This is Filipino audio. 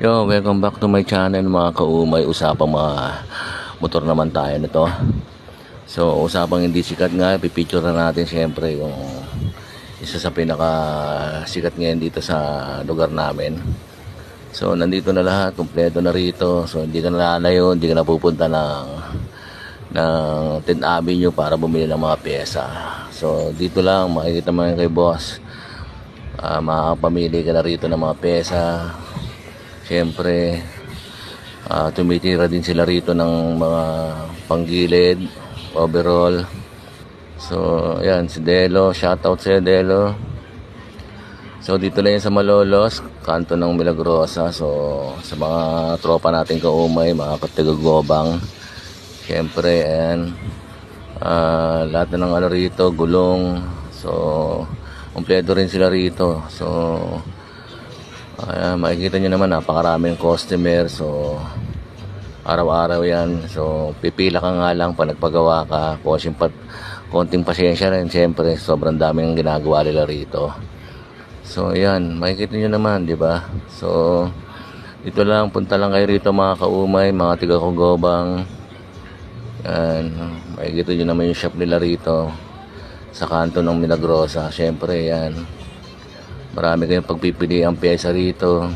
Yo, welcome back to my channel mga kaumay. Usapang mga motor naman tayo na to. So, usapang hindi sikat nga, pipicture na natin syempre yung isa sa pinaka sikat ngayon dito sa lugar namin. So, nandito na lahat, kumpleto na rito. So, hindi ka nalalayo, hindi ka napupunta ng 10th Avenue para bumili ng mga pyesa. So, dito lang, makikita mo yung kay boss. Makakapamili ka na rito ng mga pyesa. Siyempre, tumitira din sila rito ng mga panggilid, overall. So, ayan, si Delo. Shoutout sa Delo. So, dito lang yan sa Malolos, kanto ng Milagrosa. So, sa mga tropa natin kaumay, mga katigagobang. Siyempre, ayan. Lahat na ng ano rito, gulong. So, kumpleto rin sila rito. So, makikita nyo naman, napakaraming customer. So, araw-araw yan. So, pipila ka nga lang pa nagpagawa ka. Konting pasensya rin. Siyempre, sobrang daming ginagawa nila rito. So, yan. Makikita nyo naman, di ba? So, dito lang. Punta lang kayo rito mga kaumay, mga tiga-kugobang. Yan. Makikita nyo naman yung shop nila rito sa kanto ng Milagrosa. Siyempre, yan. Marami kayong pagpipili ang pyesa rito.